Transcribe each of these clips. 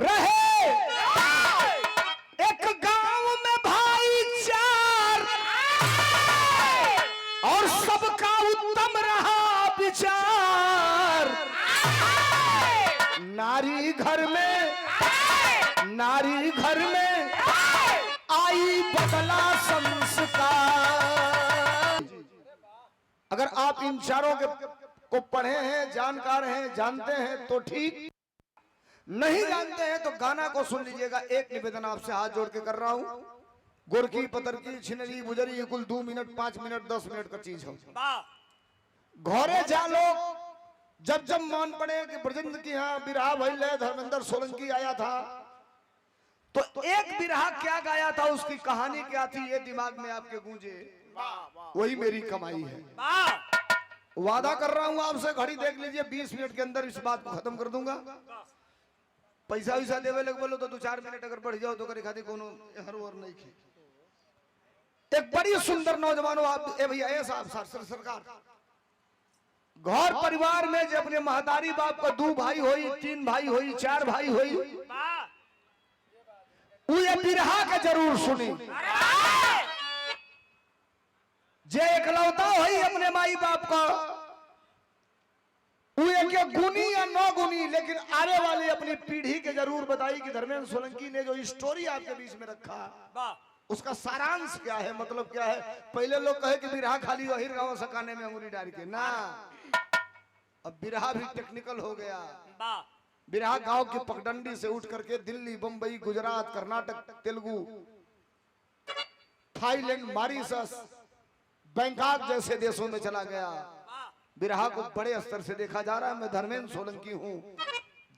रहे एक गांव में भाईचार और सबका उत्तम रहा विचार। नारी घर में आई बदला संस्कार। अगर आप इन चारों को पढ़े हैं, जानकार हैं, जानते हैं तो ठीक, नहीं जानते हैं तो गाना को सुन लीजिएगा। एक निवेदन आपसे हाथ जोड़ के कर रहा हूं, गोरकी पतरकी छिनरी बुजरी कुल 2 मिनट 5 मिनट 10 मिनट का चीज हो। घोरे जा लोग जब जब मान पड़े कि ब्रजेंद्र की यहाँ बिरहा भइल है, धर्मेंद्र सोलंकी आया था, तो एक बिरहा क्या गाया था, उसकी कहानी क्या थी, ये दिमाग में आपके गूंजे, वही मेरी कमाई है। वादा कर रहा हूं आपसे, घड़ी देख लीजिए, 20 मिनट के अंदर इस बात को खत्म कर दूंगा। पैसा वैसा देवे लग बोलो तो 2-4 मिनट अगर बढ़ जाओ तो करे खाती कोनो हर और नहीं खे। एक बड़ी सुंदर नौजवान आप भैया सरकार घर परिवार में जब अपने महतारी बाप का 2 भाई होई, 3 भाई होई, 4 भाई होई, ये बिरहा के जरूर सुनी। जे एकलौता होई अपने माई बाप का, क्या गुनी या 9 गुनी, लेकिन आने वाली अपनी पीढ़ी के जरूर बताई कि धर्मेंद्र सोलंकी ने जो स्टोरी आपके बीच में रखा उसका सारांश क्या है, मतलब क्या है। पहले लोग कहे कि बिरहा खाली वही गाँव सकाने में अंगुली डाल के ना, अब बिरहा भी टेक्निकल हो गया। बिरहा गांव की पगडंडी से उठ करके Delhi, Bombay, Gujarat, Karnataka, Telugu, Thailand, Mauritius, Bangkok जैसे देशों में चला गया। बिरहा को बड़े स्तर से देखा जा रहा है। मैं धर्मेंद्र सोलंकी हूं,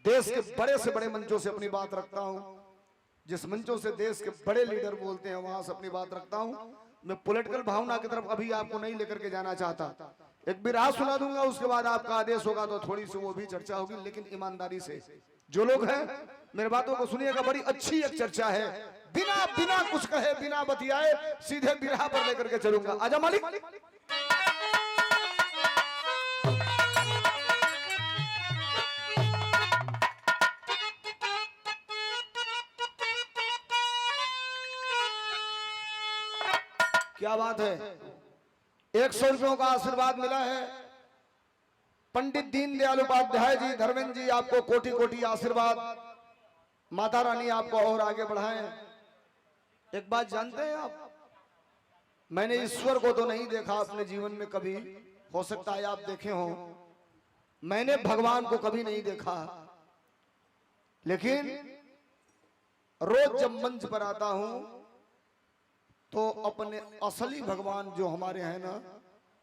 देश के बड़े से बड़े मंचों से अपनी बात रखता हूं। जिस मंचों से देश के बड़े लीडर बोलते हैं वहां से अपनी बात रखता हूं। मैं पॉलिटिकल भावना की तरफ अभी आपको नहीं लेकर के जाना चाहता। एक बिरहा सुना दूंगा, उसके बाद आपका आदेश होगा तो थोड़ी सी वो भी चर्चा होगी, लेकिन ईमानदारी से। जो लोग हैं मेरे बातों को सुनिएगा, बड़ी अच्छी एक चर्चा है, बिना कुछ कहे, बिना बतियाए सीधे बिरहा पर लेकर के चलूंगा। आजा मालिक। क्या बात है, 100 रुपयों का आशीर्वाद मिला है। पंडित दीनदयाल उपाध्याय जी, धर्मेंद्र जी, आपको कोटि कोटि आशीर्वाद। माता रानी आपको और आगे बढ़ाएं। एक बात जानते हैं आप, मैंने ईश्वर को तो नहीं देखा अपने जीवन में कभी, हो सकता है आप देखे हो। मैंने भगवान को कभी नहीं देखा, लेकिन रोज जब मंच पर आता हूं तो अपने असली भगवान जो हमारे हैं ना,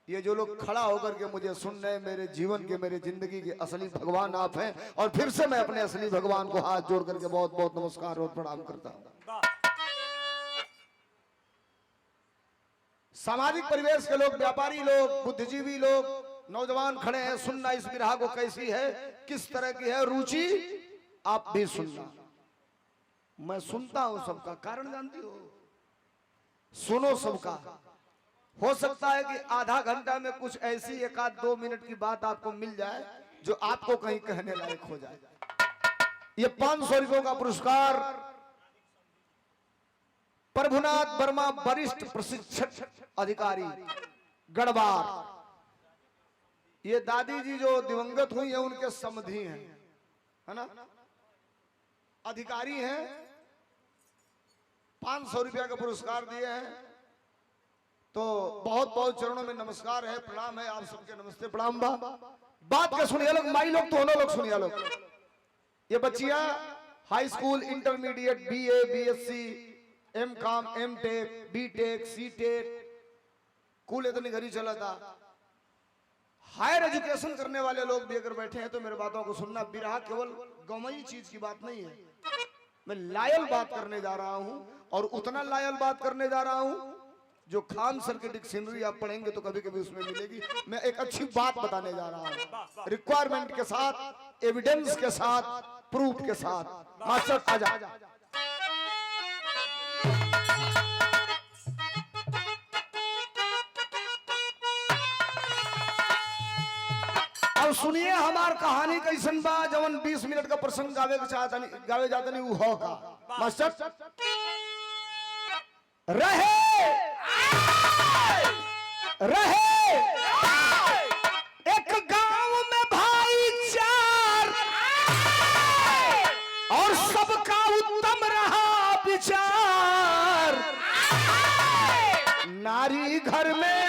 ये जो लोग खड़ा होकर के मुझे सुन रहे, मेरे जीवन के, मेरे जिंदगी के असली भगवान आप हैं। और फिर से मैं अपने असली भगवान को हाथ जोड़ करके बहुत बहुत नमस्कार और प्रणाम करता हूं। सामाजिक परिवेश के लोग, व्यापारी लोग, बुद्धिजीवी लोग, नौजवान खड़े हैं, सुनना इस बिरहा को कैसी है, किस तरह की है, रुचि आप भी सुनना। मैं सुनता हूं सबका, कारण जानती हो, सुनो सबका। हो सकता है कि आधा घंटा में कुछ ऐसी 1-2 मिनट की बात आपको मिल जाए जो आपको कहीं कहने लायक हो जाए। ये 500 रुपयों का पुरस्कार प्रभुनाथ वर्मा, वरिष्ठ प्रशिक्षक अधिकारी, गढ़वार। ये दादी जी जो दिवंगत हुई है उनके समधी हैं, है ना, अधिकारी हैं। 500 रुपया का पुरस्कार दिए हैं, तो बहुत बहुत चरणों में नमस्कार है, प्रणाम है आप सबके। नमस्ते, प्रणाम। बात क्या सुनिए लोग, माई लोग तो लोग सुनिए लोग। ये बच्चियां high school, intermediate, BA, BSc, MCom, MTech, BTech, सीटेक, कुल इतनी घड़ी चला था। हायर एजुकेशन करने वाले लोग भी अगर बैठे हैं तो मेरे बातों को सुनना। बिरहा केवल गमई चीज की बात नहीं है, मैं लायल बात करने जा रहा हूं, और उतना लायल बात करने जा रहा हूं जो खान सर की डिक्शनरी आप पढ़ेंगे तो कभी कभी उसमें मिलेगी। मैं एक अच्छी बात बताने जा रहा हूं, रिक्वायरमेंट के साथ, एविडेंस के साथ, प्रूफ के साथ। मास्टर आजा। अब सुनिए हमार कहानी कैसन बा। जवन 20 मिनट का प्रसंग गावे के चाहता नहीं, गावे जाता नहीं, वो हो का मास्टर रहे रहे एक गांव में भाईचार और सबका उत्तम रहा विचार। नारी घर में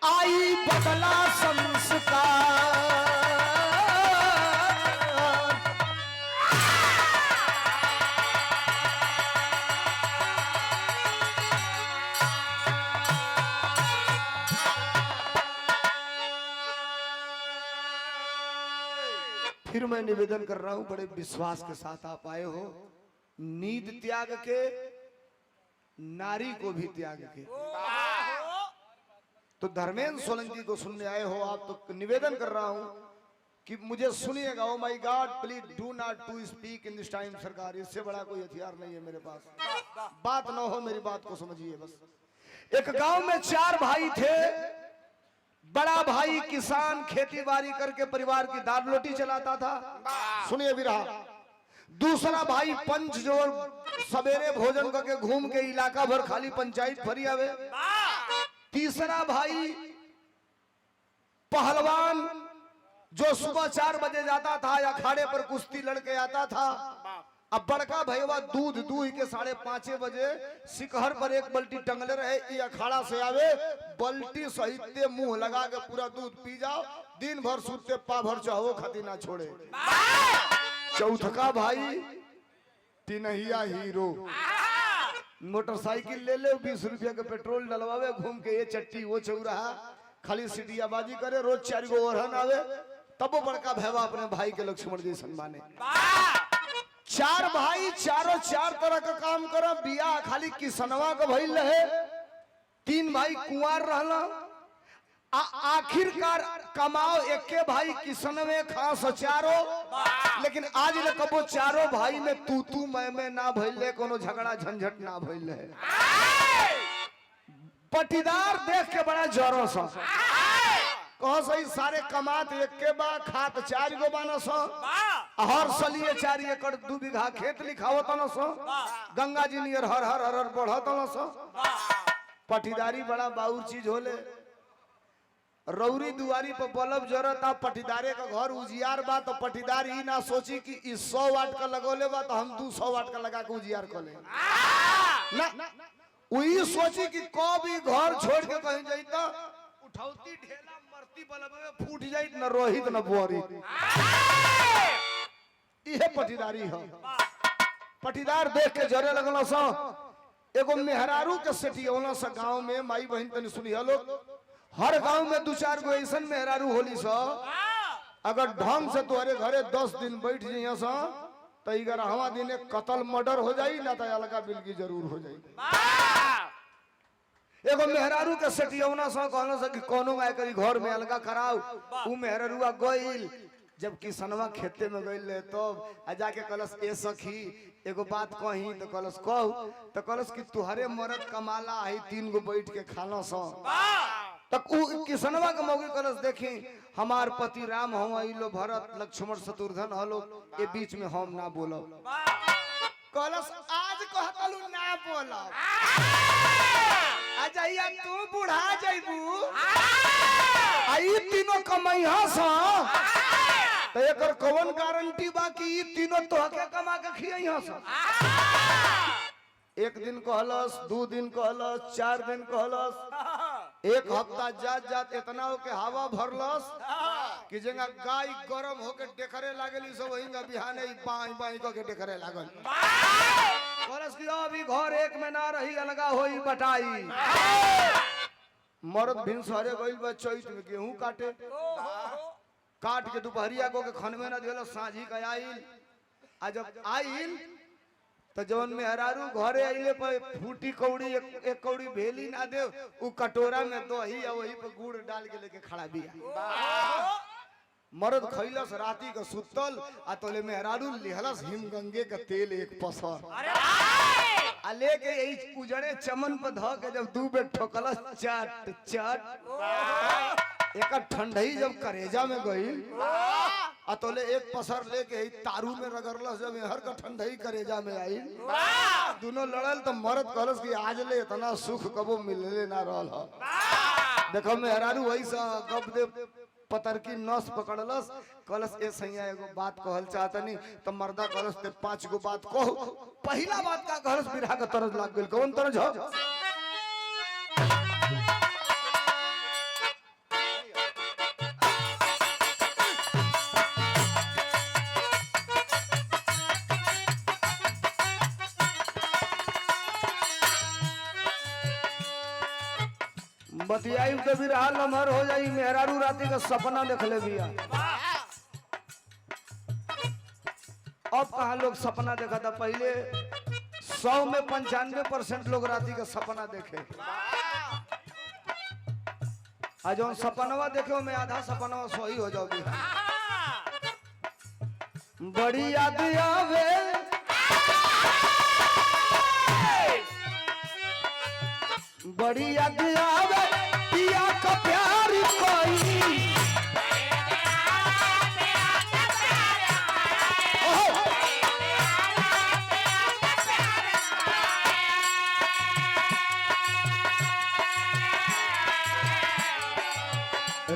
आई बदला संस्कार। फिर मैं निवेदन कर रहा हूं, बड़े विश्वास के साथ आप आए हो। नींद त्याग के, नारी को भी त्याग के। तो धर्मेंद्र सोलंकी को सुनने आए हो आप, तो निवेदन कर रहा हूं कि मुझे सुनिएगा। Oh my god, please do not to speak in this time. सरकार, इससे बड़ा कोई हथियार नहीं है मेरे पास। बात ना हो, मेरी बात को समझिए बस। एक गांव में 4 भाई थे। बड़ा भाई किसान, खेती बाड़ी करके परिवार की दाल रोटी चलाता था। सुनिए भी रहा। दूसरा भाई पंच, जो सवेरे भोजन करके घूम के इलाका भर खाली पंचायत भरी आवे। तीसरा भाई पहलवान, जो सुबह 4 बजे जाता था या अखाड़े पर कुश्ती लड़के आता था। अब बड़का भैया दूध दूह के 5:30 बजे सिकहर पर एक बल्टी टंगले रहे। ये अखाड़ा से आवे, बल्टी सहित मुंह लगा के पूरा दूध पी जाओ। दिन भर सूते पा भर चाहो खाती ना छोड़े। चौथा भाई तिनहिया हीरो, मोटरसाइकिल ले ले, 20 रुपया के पेट्रोल डलवावे, घूम के ये चट्टी वो चौराहा खाली सिटियाबाजी करे। रोज 4 गो ओरहन आवे। तब वो बड़का भैया अपने भाई के लक्ष्मण जी सम्माने। 4 भाई, चारों 4 तरह का काम करा। बिया खाली किसनवा का भइल रहे। 3 भाई कुंवार रहला। आखिरकार कमाओ एके भाई किसनवे खास 4। लेकिन आज ले कबो 4 भाई में तू मैं ना भइले, कोनो झगड़ा झंझट ना भइले। पटीदार देख के बड़ा जोरों सा कहो सही, सारे कमात एके बा, खात 4 गो बाना सो। हर सलिए 4 एकड़ 2 बीघा खेत लिखावत न सो। गंगा जी नियर हर हर हर बढ़त न सो। पटीदारी बड़ा बाउर चीज होले। रौरी दुआरी पर बल्ब जरता, पटीदारे का घर उजियार बा, तो पटीदार ही ना सोची कि 100 वाट का लगोले बा तो हम 200 वाट का लगा के उजियार कर ले ना। वही सोची कि कभी घर छोड़ के कहीं जाई तो उठौती ढेला मरती बल्ब में फूट जाई, न रोहित न बुआरी। ये पटीदारी है। पटीदार देख के जरे लगल सो। एगो मेहरारू के सेठियौना सा गांव में, माई बहन तनी सुनी हलो, हर गांव में 2-4 गो ऐसन मेहरारू होली सा। अगर ढंग से तुम्हारे घरे 10 दिन बैठ जाइए सा तो 11वां दिन कत्ल मर्डर हो जाई, ना तो अलगा बिल्की जरूर हो जाई। एगो मेहरारू के सेठियौना सा कहना सा कि कोनो आए करी घर में अलगा कराओ। उ मेहरारूआ गइल, जब किसनवा खेते में गइल तो जाके कहलस, ए सखी एगो बात कही। तो कहलस कहू। तो कहलस कि तुहरे मरद कमाला है 3 गो बैठ के खाना सा। तक किसनवा के मौगी कहलस, देखी हमार पति राम हो, लो भरत लक्ष्मण शत्रुघ्न हलो, ये बीच में हम ना बोलो। कहलस आज कहतलू ना बोलो, अजैया तू बुढ़ा जइबू, आई तीनों कमैहा सा, तो एकर कौन गारंटी बा कि ई तीनों तोहके कमा के खियैहा सा। 1 दिन कहलस, 2 दिन कहलस, 4 दिन कहलस, 1 हफ्ता जात जात इतना हो के हवा भरलस कि जंगा गाय गरम होके डेखरे लागली, सब वहींगा बिहाने बाई बाई के डेखरे लागल। कहलस कि अभी घर एक में ना रही, अलगा होई बटाई। मर्द भिन सरे गइल बा चैत में गेहूं काटे। काट के दोपहरिया को के खन में ना दिलो, साझी का आइल। आ जब आइल तो जवन मेहरारू घरे आइले पर फूटी कौड़ी एक कौड़ी भेली ना दे, उ कटोरा में दही आ वही पे गुड़ डाल के लेके खड़ा बिया। मर्द खैलस राती का सुतल, आ तोले मेहरारू लिहलस हिमगंगे का तेल 1 पसर। अले के यही उजड़े चमन पर ध के जब दू बेर ठोकलस चट चट एक ठंडई जब करेजा में गई अतोले एक पसर लेके तारू में रगड़लस जब हर का ठंडई करेजा में आई दोनों लड़ल तो मरद कहलस कि आज ले इतना सुख कबो मिलले ना रहल ह देखो मेहरारू वैसा गप दे पतर की नस पकड़लस कहलस ए सैया एगो बात कहल चाहतनी तो मर्दा कहलस ते 5 गो बात कहो पहला बात का कहलस बिरहा का तरज लाग गेल कौन तरज हो बतियाई तो बिरहा लमहर हो जाई मेहरारू राती का सपना देख ले बिया अब कहा लोग सपना देखा था पहले 100 में 95% लोग राती का सपना देखे आज जो सपनवा देखे में आधा सपनवा सही हो जाओ बिरहा बड़ी याद आवे बड़ी याद आवे पिया का प्यार कोई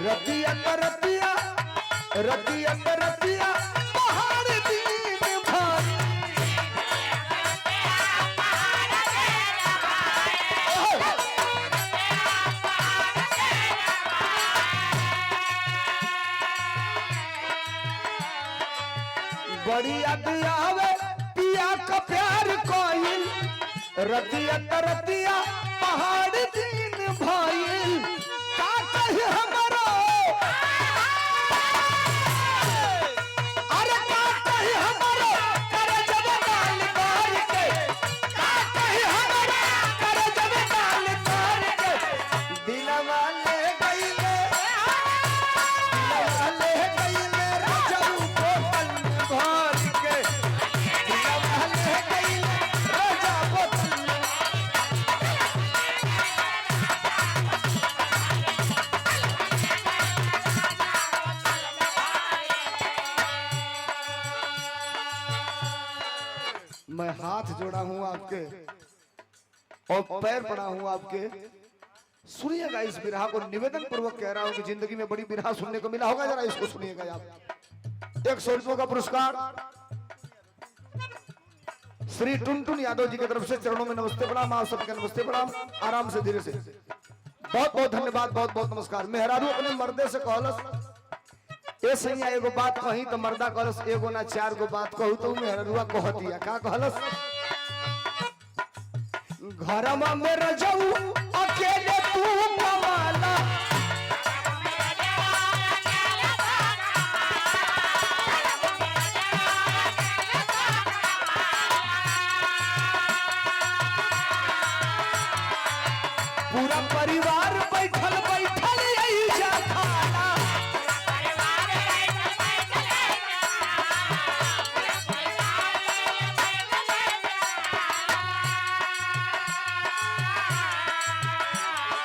रतिया रतिया रतिया रतिया पहाड़ दीन भाई बड़ी याद आवे पिया का प्यार कोई रतिया रतिया पहाड़ दीन भाई का कही हमारा अरे का कही हमारा कर जब गाल मार के का कही हमारा कर जब गाल मार के दिलवा ले गई रजऊ बोतल में भर के दिलवा ले गई रजा बोतल में मैं हाथ जोड़ा हूं आपके और पैर पड़ा हूं आपके सुनिएगा इस बिरहा को निवेदन पूर्वक कह रहा हूं कि जिंदगी में बड़ी बिरहा सुनने को मिला होगा जरा इसको सुनिएगा आप 100 रुपयों का पुरस्कार श्री टुनटुन यादव जी की तरफ से चरणों में नमस्ते प्रणाम आप सबके नमस्ते प्रणाम आराम से धीरे से बहुत बहुत धन्यवाद बहुत बहुत नमस्कार मेहरारू अपने मर्दे से कहलस ए सैया एगो बात कही तो मर्दा कहलस एगो ना 4 गो बात कहू तो मेहरुआ कहतिया का कहलस घरमा में रजऊ अकेले तू कमाला पूरा परिवार बैठल बैठल यही जा खाला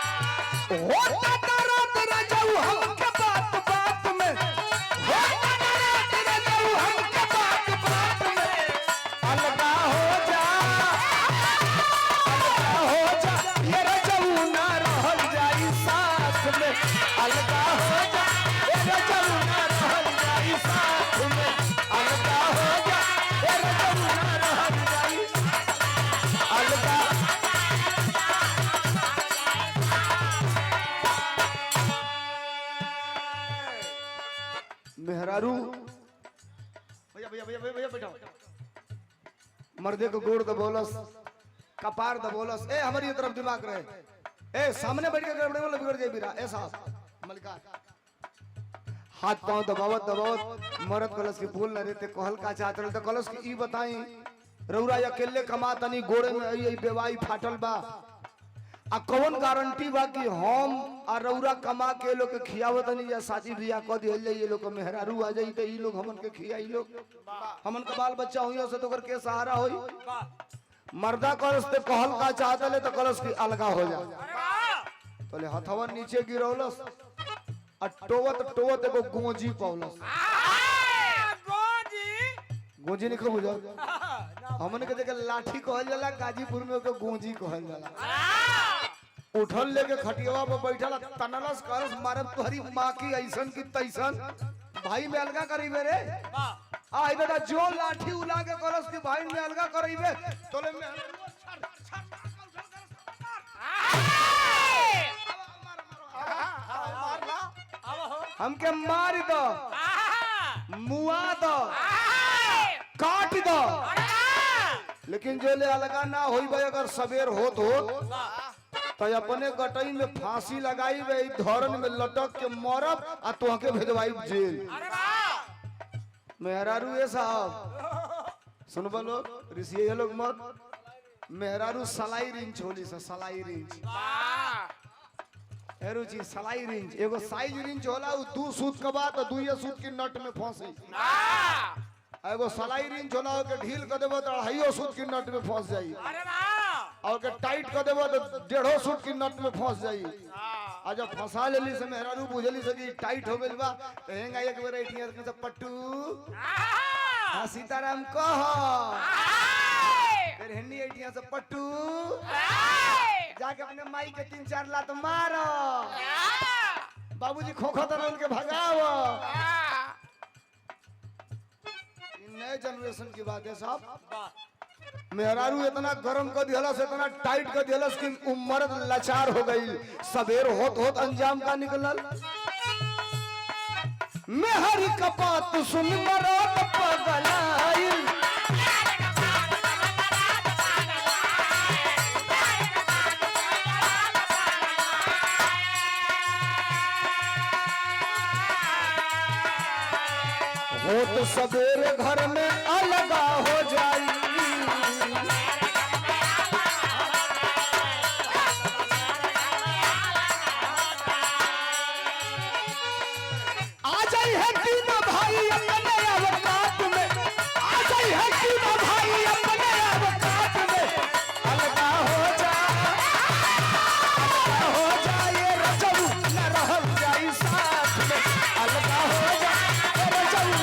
होता दर्द रजऊ हमके बात बात में होता दर्द रजऊ हमके बात बात में अलगा हो जा ये रजऊ ना रहल जाई साथ में अलगा हो जा ये रजऊ ना रहल जाई साथ में अलगा हो जा ये रजऊ ना रहल जाई अलगा मेहरारू भैया भैया भैया भैया बैठाओ मर्दे को गोड़ दबोलस कपार दबोलस ए हमारी ये तरफ दिमाग रहे ए सामने बैठ के गड़बड़े वाला बिगड़ जाए बिरा ए साहब मलिका हाथ पांव दबावत दबावत मर्द कलस के बोल न रहते कहल का चाहत रहे तो कलस की ई बताई रौरा अकेले कमा तनी गोड़े में आई बेवाई फाटल बा आ कौन गारंटी बा कि हम आ रौरा कमा के लोग के खियावत नहीं या शादी बियाह क दिहल ये लोग मेहरारू आ जाई तो ई लोग हमन के खियाई लोग हमन का बाल बच्चा होई से तो कर के सहारा होई मर्दा कलश ते कहल का चाहता ले तो कलश की अलगा हो जा बोले हथवा नीचे गिरौलस टोवत टोवत एगो गोजी पौलस गोजी नहीं खबुझ हमन के देखे लाठी कहल जाला गाजीपुर में ओके गोजी कहल जाला उठल लेके खटियावा पर बैठल तनलस करस मारब तोहरी मां की ऐसन की तैसन भाई में अलगा करीबे रे आई बेटा जो लाठी उला के करस की भाई में अलगा करीबे तोले में हमके मार दो मुआ दो काट दो लेकिन जो ले अलगा ना होई भाई अगर सवेर होत तो अपने गटई में फांसी लगाई वे धरन में लटक के मरब आ तोहके भेजवाई जेल मेहरारू ये साहब सुन बोलो ऋषि ये लोग मत मेहरारू सलाई रिंच होली से सलाई रिंच हेरू जी सलाई रिंच एगो साइज रिंच होला उ दू सूत के बाद तो दुइये सूत की नट में फंसी एगो सलाई रिंच होला के ढील कर देबो तो अढ़ाइयो सूत की नट में फंस जाई और के टाइट कर देबो तो 1.5 सूत की नट में फंस जाई आ जब फंसा लेली से मेहरारू बुझली से कि टाइट हो गइल बा तो हेंगा एक बेर ऐठिया से पट्टू हां सीताराम कह फिर हेन्नी ऐठिया से पट्टू जाके अपने माई के 3-4 लात मारो बाबूजी खोखो तो उनके भगाओ नए जनरेशन की बात है साहब मेहरारू इतना गरम कर दिहलस इतना टाइट कर दिहलस कि उम्र लाचार हो गई सवेर होत होत अंजाम का निकलल मेहरी कपात सुन मरत पगलाइल हो तो सवेरे घर में अलगा हो जाई आ जाई है तीनों भाई अपने अवकात में आ जाई है तीनों भाई अपने अवकात में अलगा हो जाए रजब न रह जाई साथ में अलगा हो जाए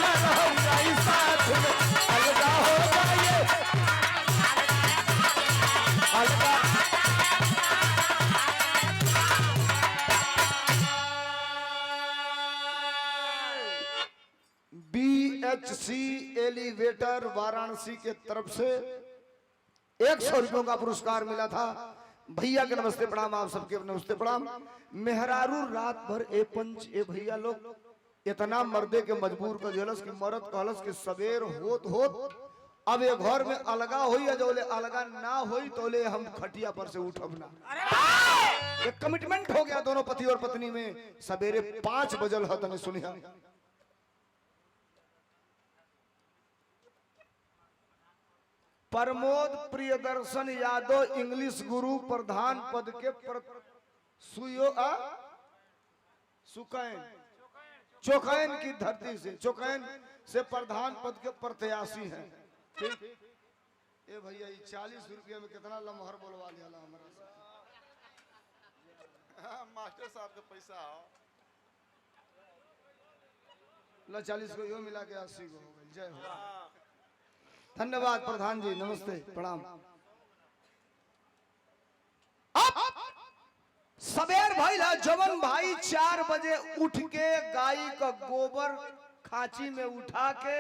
BHC एलिवेटर वाराणसी के तरफ से 100 रुपयों का पुरस्कार मिला था भैया के नमस्ते प्रणाम आप सबके नमस्ते प्रणाम मेहरारू रात भर ए पंच ए भैया लोग इतना मर्दे के मजबूर कर दिलस कि मर्द कहलस कि सवेर होत अब ये घर में अलगा होई या जोले अलगा ना होई तोले हम खटिया पर से उठब ना एक कमिटमेंट हो गया दोनों पति और पत्नी में सवेरे 5 बजल ह तने सुनिया प्रमोद प्रियदर्शन यादव इंग्लिश गुरु प्रधान पद के चोकैन की धरती से चोकैन से प्रधान पद के प्रत्याशी हैं ठीक ए भैया 40 रुपया में कितना लमहर बोलवा लिया हमारा मास्टर साहब का पैसा ला 40 को यो मिला के 80 को हो गई जय हो धन्यवाद प्रधान जी नमस्ते प्रणाम सबेर भाई जवन भाई 4 बजे उठ के गाय का गोबर खांची में उठा के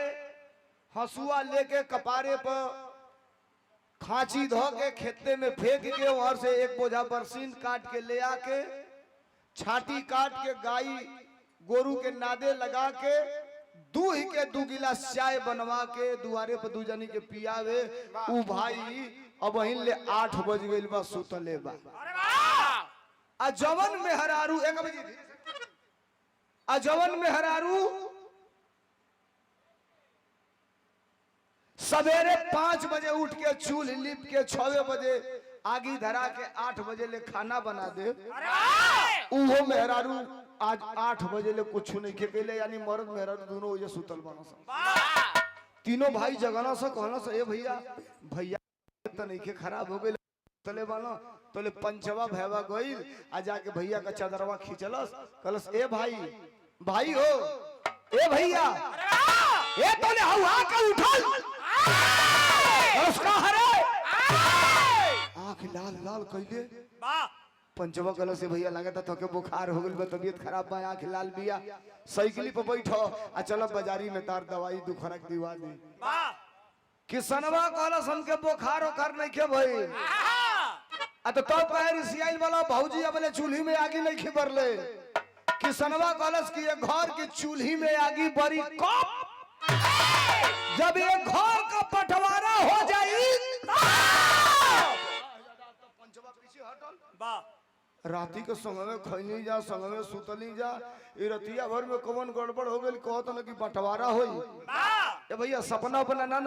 हसुआ लेके कपारे पर खांची धो के खेते में फेंक के वहां से एक बोझा बरसीन काट के ले आके छाटी काट के गाय गोरू के नादे लगा के दूध के 2 गिलास चाय बनवा के दुआरे पर 2 जनी के पियावे उ भाई अब वहीं ले 8 बज गइल बा सुतले बा अजवन मेहरारू 1 बजे अजवन मेहरारू सवेरे 5 बजे उठ के चूल्ह लिप के 6 बजे आगी धरा के 8 बजे ले खाना बना दे उहो मेहरारू आज 8 बजे ले कुछ नहीं खेले यानी मर्द मेहरारू दोनों ये सुतल बना सा तीनों भाई जगाना सा कहना सा ए भैया भैया तो नहीं के खराब हो गई तले वाला तोले पंचवा भैवा गईल आ जाके भैया का चादरवा खींचलस कलस ए भाई भाई हो ए भैया ए तोले हवा का उठल उसका हरे आंख लाल लाल कइले वाह पंचवा कल से भैया लगा था तो बुखार हो गई तबीयत खराब बा आंख लाल बिया साइकिल पे बैठो आ चलो बाजारी में तार दवाई दुखरक दिवा दी वाह किसनवा कहलस हमके बुखार ओखार नहीं के भई आ तो पैर सियाइल वाला भौजी अपने चूल्ही में आगी नहीं खिबर ले किसनवा कहलस कि ये घर की चूल्ही में आगी बड़ी कब जब ये घर का पटवारा हो जाई पंचवा पीछे हटल वाह राती के संग में खैनी जा संग में सुतली जा ई रतिया भर में कौन गड़बड़ हो गई कहत न कि बंटवारा होई वाह ए भैया सपना अपना ना